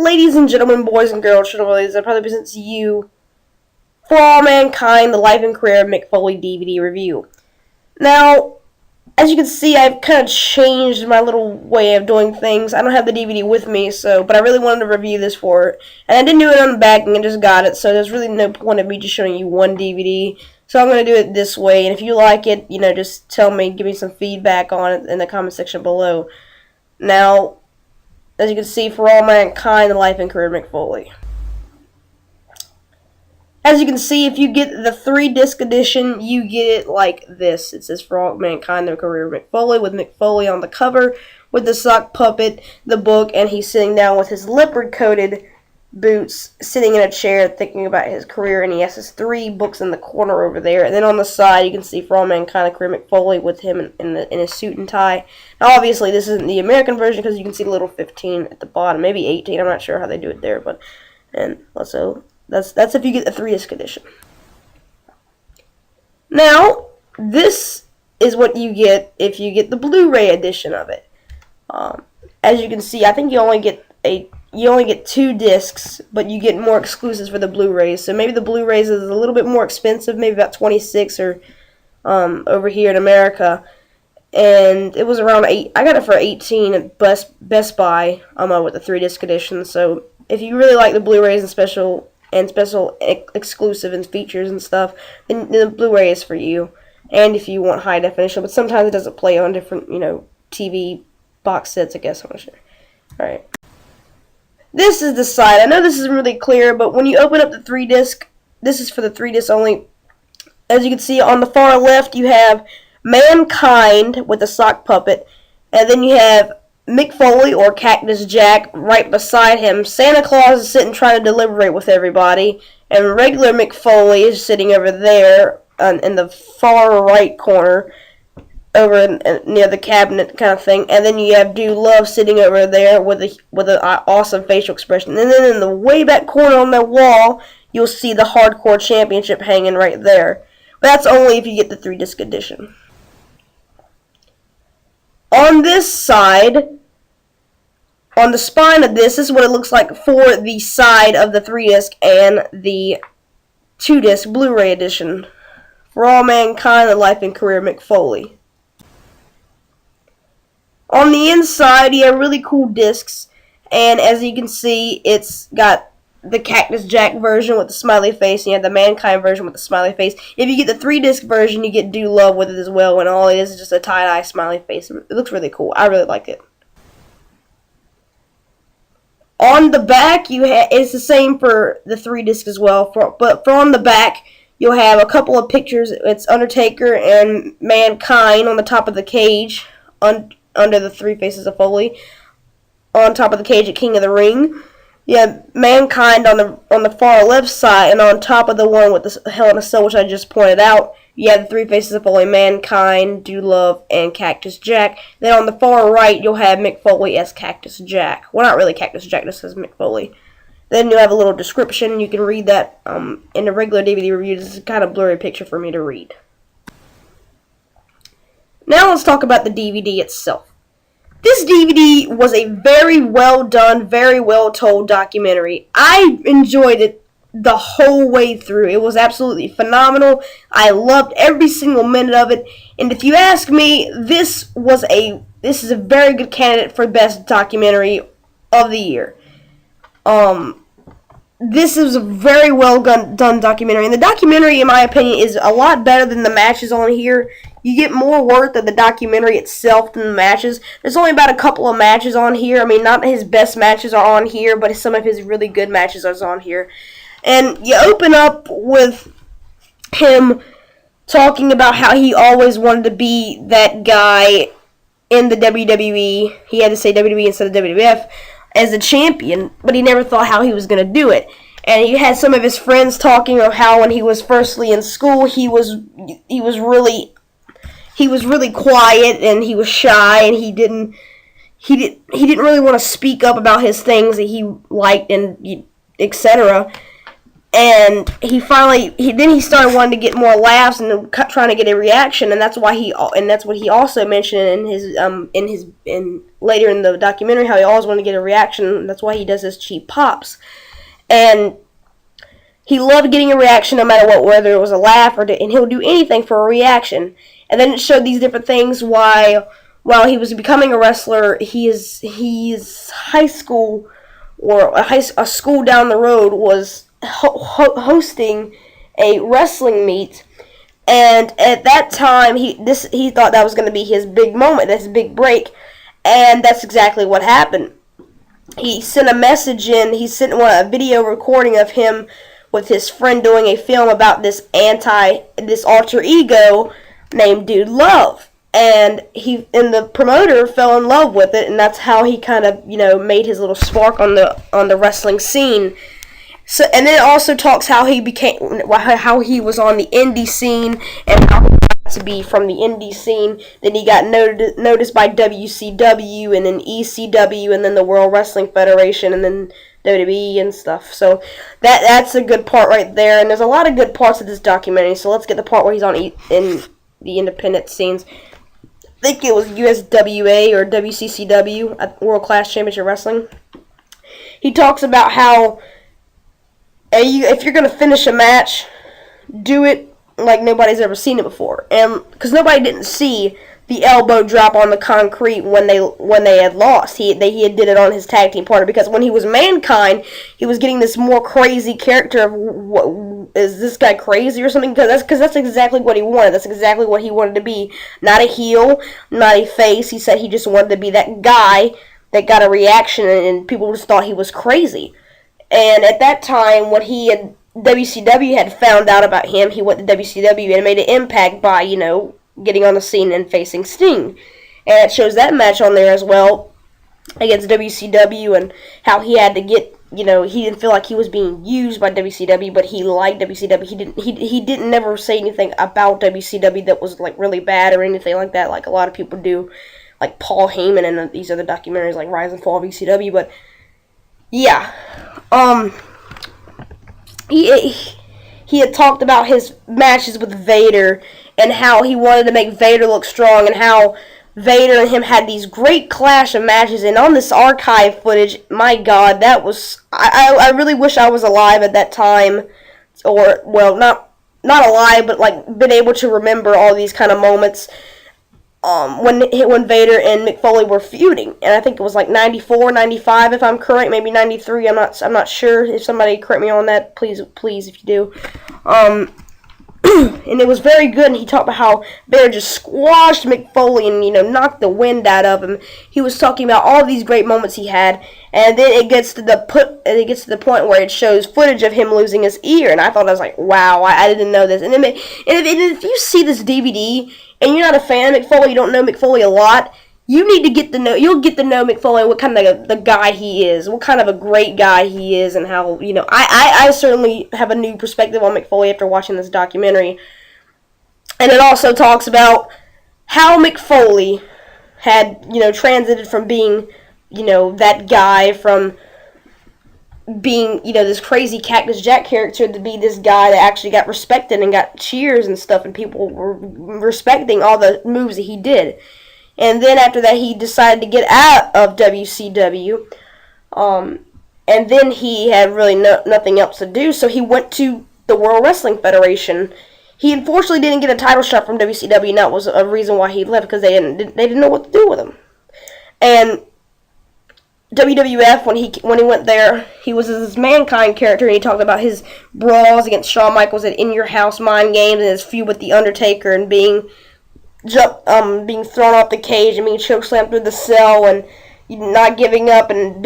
Ladies and gentlemen, boys and girls, children, ladies, I proudly present to you For All Mankind, the Life and Career of Mick Foley DVD review. Now, as you can see, I've kind of changed my little way of doing things. I don't have the DVD with me, but I really wanted to review this for it. And I didn't do it on the unbacking, I just got it, so there's really no point of me just showing you one DVD. So I'm going to do it this way, and if you like it, just tell me, give me some feedback on it in the comment section below. Now, as you can see, For All Mankind, the Life and Career of Mick Foley. As you can see, if you get the 3-disc edition, you get it like this. It says For All Mankind, the Career of Mick Foley, with Mick Foley on the cover, with the sock puppet, the book, and he's sitting down with his leopard-coated boots, sitting in a chair, thinking about his career, and he has his 3 books in the corner over there. And then on the side, you can see For All Mankind, the Career of Mick Foley, with him in his suit and tie. Now, obviously, this isn't the American version, because you can see the little 15 at the bottom, maybe 18, I'm not sure how they do it there, and also, that's if you get the 3-disc edition. Now, this is what you get if you get the Blu-ray edition of it. As you can see, I think you only get 2 discs, but you get more exclusives for the Blu-rays. So maybe the Blu-rays is a little bit more expensive, maybe about $26 or over here in America. And it was around $8. I got it for $18 at Best Buy with the 3-disc edition. So if you really like the Blu-rays and special exclusive and features and stuff, then the Blu-ray is for you. And if you want high definition, but sometimes it doesn't play on different, TV box sets, I guess, I'm not sure. Alright. This is the side. I know this isn't really clear, but when you open up the 3-disc, this is for the 3-disc only. As you can see, on the far left, you have Mankind with a sock puppet, and then you have Mick Foley, or Cactus Jack, right beside him. Santa Claus is sitting trying to deliberate with everybody, and regular Mick Foley is sitting over there in the far right corner, over near the cabinet kind of thing. And then you have Do Love sitting over there with an awesome facial expression. And then in the way back corner on the wall, you'll see the Hardcore Championship hanging right there. But that's only if you get the 3-disc edition. On this side, on the spine of this is what it looks like for the side of the 3-disc and the 2-disc Blu-ray edition. For All Mankind, the Life and Career of Mick Foley. On the inside, you have really cool discs, and as you can see, it's got the Cactus Jack version with the smiley face, and you have the Mankind version with the smiley face. If you get the 3-disc version, you get Do Love with it as well, and all it is just a tie-dye smiley face. It looks really cool. I really like it. On the back, it's the same for the 3-disc as well, but on the back, you'll have a couple of pictures. It's Undertaker and Mankind on the top of the cage, under the 3 faces of Foley. On top of the cage at King of the Ring. You have Mankind on the far left side, and on top of the one with the Hell in a Cell, which I just pointed out, you have the 3 faces of Foley: Mankind, Do Love, and Cactus Jack. Then on the far right, you'll have Mick Foley as Cactus Jack. Well, not really Cactus Jack, just as Mick Foley. Then you'll have a little description. You can read that in the regular DVD review. This is a kind of blurry picture for me to read. Now let's talk about the DVD itself. This DVD was a very well done, very well told documentary. I enjoyed it the whole way through. It was absolutely phenomenal. I loved every single minute of it. And if you ask me, this is a very good candidate for best documentary of the year. This is a very well done documentary, and the documentary, in my opinion, is a lot better than the matches on here. You get more worth of the documentary itself than the matches. There's only about a couple of matches on here. I mean, not his best matches are on here, but some of his really good matches are on here. And you open up with him talking about how he always wanted to be that guy in the WWE. He had to say WWE instead of WWF. As a champion, but he never thought how he was going to do it. And he had some of his friends talking of how when he was firstly in school, he was really quiet and he was shy, and he didn't really want to speak up about his things that he liked and etc. And he started wanting to get more laughs and trying to get a reaction, and that's what he also mentioned in later in the documentary, how he always wanted to get a reaction. That's why he does his cheap pops, and he loved getting a reaction no matter what, whether it was a laugh and he'll do anything for a reaction. And then it showed these different things while he was becoming a wrestler. His high school, or a school down the road, was hosting a wrestling meet, and at that time he thought that was going to be his big moment, his big break, and that's exactly what happened. He sent a message in. He sent a video recording of him with his friend doing a film about this alter ego named Dude Love, and the promoter fell in love with it, and that's how he kind of made his little spark on the wrestling scene. So, and then it also talks how he was on the indie scene, and how he got to be from the indie scene. Then he got noticed by WCW, and then ECW, and then the World Wrestling Federation, and then WWE and stuff. So that's a good part right there. And there's a lot of good parts of this documentary. So let's get the part where he's in the independent scenes. I think it was USWA or WCCW at World Class Championship Wrestling. He talks about how if you're going to finish a match, do it like nobody's ever seen it before. And because nobody didn't see the elbow drop on the concrete when they had lost. He had did it on his tag team partner, because when he was Mankind, he was getting this more crazy character of, what, is this guy crazy or something? Because that's exactly what he wanted. That's exactly what he wanted to be. Not a heel, not a face. He said he just wanted to be that guy that got a reaction, and people just thought he was crazy. And at that time, when WCW had found out about him, he went to WCW and made an impact by, getting on the scene and facing Sting. And it shows that match on there as well against WCW, and how he had to get, he didn't feel like he was being used by WCW, but he liked WCW. He didn't never say anything about WCW that was like really bad or anything like that, like a lot of people do, like Paul Heyman and these other documentaries like Rise and Fall of WCW. But yeah, he had talked about his matches with Vader, and how he wanted to make Vader look strong, and how Vader and him had these great clash of matches. And on this archive footage, my God, that was... I really wish I was alive at that time. Or, well, not alive, but, like, been able to remember all these kind of moments when Vader and Mick Foley were feuding. And I think it was, like, 94, 95, if I'm correct. Maybe 93. I'm not sure. If somebody correct me on that, please, if you do. And it was very good, and he talked about how Vader just squashed Mick Foley and, knocked the wind out of him. He was talking about all these great moments he had, and then it gets to the point where it shows footage of him losing his ear, and I thought, I was like, wow, I didn't know this. And then, if you see this DVD, and you're not a fan of Mick Foley, you don't know Mick Foley a lot, you'll get to know Mick Foley, what kind of the guy he is, what kind of a great guy he is, and how, I certainly have a new perspective on Mick Foley after watching this documentary. And it also talks about how Mick Foley had, transited from being, that guy, from being, this crazy Cactus Jack character, to be this guy that actually got respected and got cheers and stuff, and people were respecting all the moves that he did. And then after that, he decided to get out of WCW, and then he had really nothing else to do, so he went to the World Wrestling Federation. He unfortunately didn't get a title shot from WCW, and that was a reason why he left, because they didn't know what to do with him. And WWF, when he went there, he was this Mankind character, and he talked about his brawls against Shawn Michaels at In Your House Mind Games, and his feud with The Undertaker, and being thrown off the cage and being chokeslammed through the cell, and not giving up, and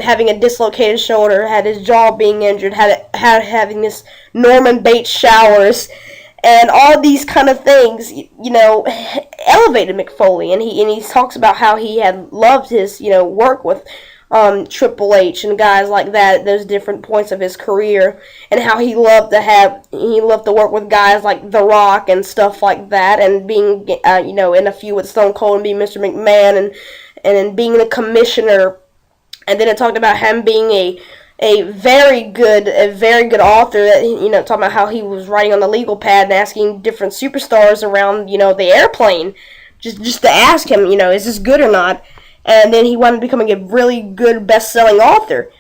having a dislocated shoulder, had his jaw being injured, having this Norman Bates showers, and all these kind of things, elevated Mick Foley. And he talks about how he had loved his, work with Triple H and guys like that at those different points of his career, and how he loved to work with guys like The Rock and stuff like that, and being in a feud with Stone Cold and being Mr. McMahon, and then being the commissioner. And then it talked about him being a very good author that, talking about how he was writing on the legal pad and asking different superstars around, the airplane, just to ask him, is this good or not? And then he wound up becoming a really good best-selling author.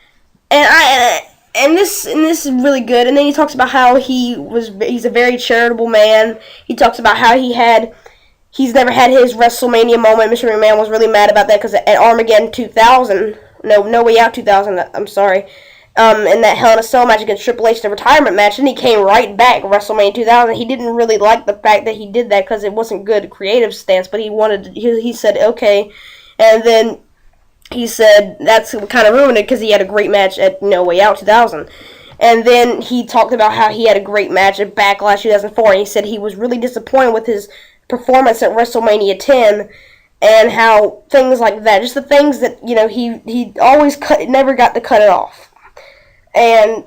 And this is really good. And then he talks about how he's a very charitable man. He talks about how he's never had his WrestleMania moment. Mr. McMahon was really mad about that because at Armageddon 2000, No Way Out 2000, I'm sorry, in that Hell in a Cell match against Triple H, the retirement match, and he came right back WrestleMania 2000. He didn't really like the fact that he did that because it wasn't good creative stance, but he said okay, and then he said that's kind of ruined it because he had a great match at No Way Out 2000. And then he talked about how he had a great match at Backlash 2004, and he said he was really disappointed with his performance at WrestleMania 10, and how things like that, just the things that, he always never got to cut it off. And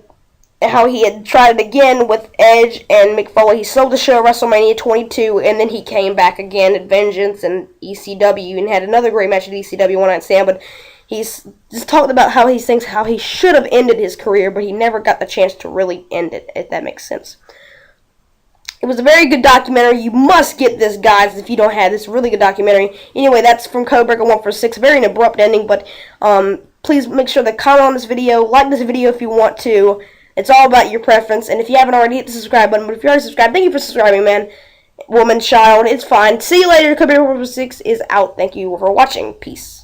how he had tried it again with Edge and Mick Foley. He sold the show at WrestleMania 22, and then he came back again at Vengeance and ECW and had another great match at ECW One Night Stand. But he's just talked about how he thinks how he should have ended his career, but he never got the chance to really end it, if that makes sense. It was a very good documentary. You must get this, guys, if you don't have this really good documentary. Anyway, that's from Codebreaker 146. Very an abrupt ending, but please make sure to comment on this video. Like this video if you want to. It's all about your preference. And if you haven't already, hit the subscribe button. But if you already subscribed, thank you for subscribing, man. Woman, child, it's fine. See you later. Codebreaker 146 is out. Thank you for watching. Peace.